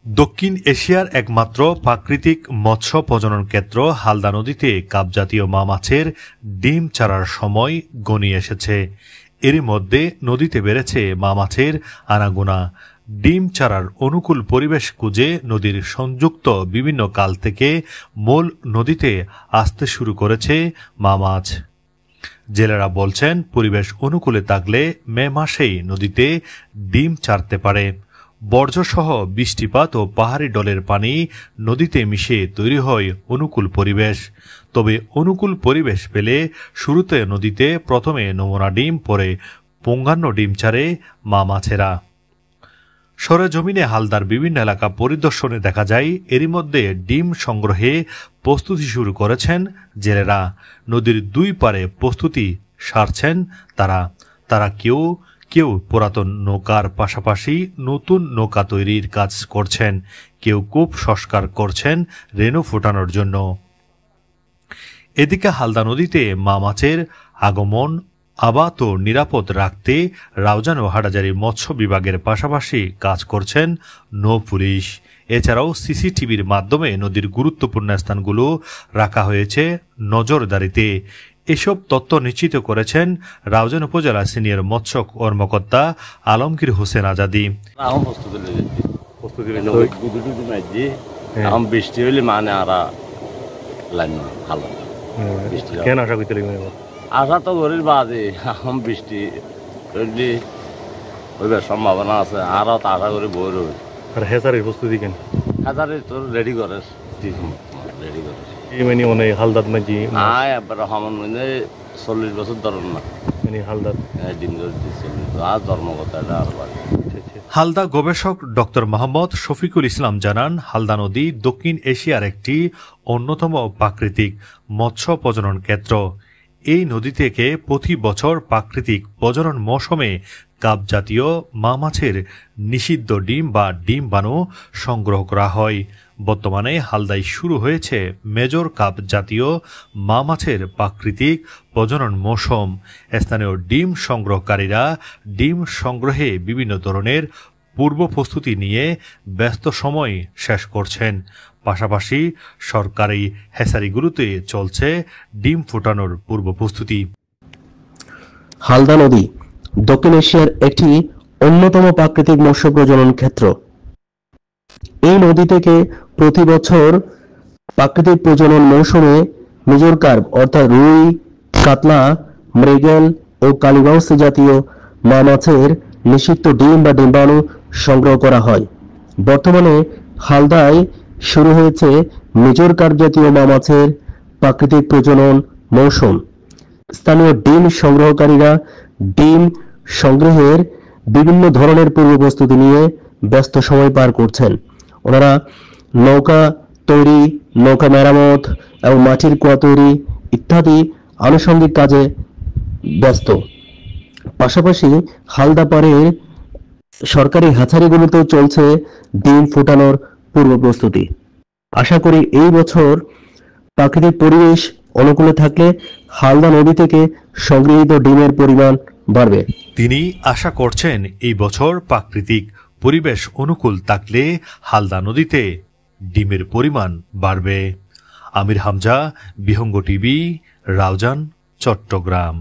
দক্ষিণ এশিয়ার একমাত্র প্রাকৃতিক মৎস্য প্রজনন কেন্দ্র হালদা নদীতে কাপজাতীয় মা মাছের ডিম ছাড়ার সময় ঘনিয়ে এসেছে। এরই মধ্যে নদীতে বেড়েছে মা মাছের আনাগোনা। ডিম ছাড়ার অনুকূল পরিবেশ খুঁজে নদীর সংযুক্ত বিভিন্ন কাল থেকে মূল নদীতে আসতে শুরু করেছে মা মাছ। জেলেরা বলছেন, পরিবেশ অনুকূলে থাকলে মে মাসেই নদীতে ডিম ছাড়তে পারে। বর্জ্যসহ বৃষ্টিপাত ও পাহাড়ি ডলের পানি নদীতে মিশে তৈরি হয় অনুকূল পরিবেশ। তবে অনুকূল পরিবেশ পেলে শুরুতে নদীতে প্রথমে নমুনা ডিম, পরে পূর্ণাঙ্গ ডিম ছাড়ে মা মাছেরা। সরেজমিনে হালদার বিভিন্ন এলাকা পরিদর্শনে দেখা যায়, এরই মধ্যে ডিম সংগ্রহে প্রস্তুতি শুরু করেছেন জেলেরা। নদীর দুই পারে প্রস্তুতি সারছেন তারা কেউ পুরাতন নৌকার পাশাপাশি নতুন নৌকা তৈরির কাজ করছেন, কেউ কূপ সংস্কার করছেন রেণু ফোটানোর জন্য। এদিকে হালদা নদীতে মা মাছের আগমন আবাত ও নিরাপদ রাখতে রাউজান ও হাটহাজারী মৎস্য বিভাগের পাশাপাশি কাজ করছেন নৌ পুলিশ। এছাড়াও সিসিটিভির মাধ্যমে নদীর গুরুত্বপূর্ণ স্থানগুলো রাখা হয়েছে নজরদারিতে। এসব তথ্য নিশ্চিত করেছেন রাউজান উপজেলা সিনিয়র মৎস্য কর্মকর্তা আলমগীর হোসেন আজাদি। বৃষ্টি হলে মানে আশা তো ঘরের বাজে এখন বৃষ্টি হইবার সম্ভাবনা আছে, আরো তো আশা করে বই রই। আর হেজারের প্রস্তুতি কেন? হেজারে তোর রেডি করেস, রেডি করেস মানে অনেক হালদাত মাঝি এবার সমান মানে 40 বছর ধরুন না মানে হালদাত ডিম ধরে 40 আর ধর্মকথা আর বাড়ি। হালদা গবেষক ডক্টর মোহাম্মদ শফিকুল ইসলাম জানান, হালদা নদী দক্ষিণ এশিয়ার একটি অন্যতম প্রাকৃতিক মৎস্য প্রজনন কেন্দ্র। এই নদী থেকে প্রতি বছর প্রাকৃতিক প্রজনন মৌসুমে কাপ জাতীয় মা মাছের নিষিদ্ধ ডিম বা ডিম বানু সংগ্রহ করা হয়। বর্তমানে হালদায় শুরু হয়েছে মেজর কাপ জাতীয় মা মাছের প্রাকৃতিক প্রজনন মৌসুম। স্থানীয় ডিম সংগ্রহকারীরা ডিম সংগ্রহে বিভিন্ন ধরনের পূর্ব প্রস্তুতি নিয়ে ব্যস্ত সময় শেষ করছেন। পাশাপাশি সরকারি হ্যাচারিগুলোতে চলছে ডিম ফোটানোর পূর্ব প্রস্তুতি। হালদা নদী দক্ষিণ এশিয়ার একটি অন্যতম প্রাকৃতিক মৎস্য প্রজনন ক্ষেত্র। এই নদী থেকে প্রতি বছর প্রাকৃতিক প্রজনন মৌসুমে মেজর কার্প অর্থাৎ রুই, কাতলা, মৃগেল ও কালীবাউস জাতীয় মা মাছের নিষিদ্ধ ডিম বা ডিম্বাণু সংগ্রহ করা হয়। বর্তমানে হালদায় শুরু হয়েছে মেজর কার্প জাতীয় মা মাছের প্রাকৃতিক প্রজনন মৌসুম। স্থানীয় ডিম সংগ্রহকারীরা ডিম সংগ্রহের বিভিন্ন ধরনের পূর্ব প্রস্তুতি নিয়ে ব্যস্ত সময় পার করছেন। ওনারা নৌকা তৈরি, নৌকা মেরামত এবং মাটির কুয়া তৈরি ইত্যাদি আনুষঙ্গিক কাজে ব্যস্ত। পাশাপাশি হালদা পাড়ের সরকারি হ্যাচারিগুলোতেও চলছে ডিম ফোটানোর পূর্ব প্রস্তুতি। আশা করি এই বছর প্রাকৃতিক পরিবেশ অনুকূলে থাকলে হালদা নদী থেকে সংগৃহীত ডিমের পরিমাণ বাড়বে। তিনি আশা করছেন এই বছর প্রাকৃতিক পরিবেশ অনুকূল থাকলে হালদা নদীতে ডিমের পরিমাণ বাড়বে। আমির হামজা, বিহঙ্গ টিভি, রাউজান, চট্টগ্রাম।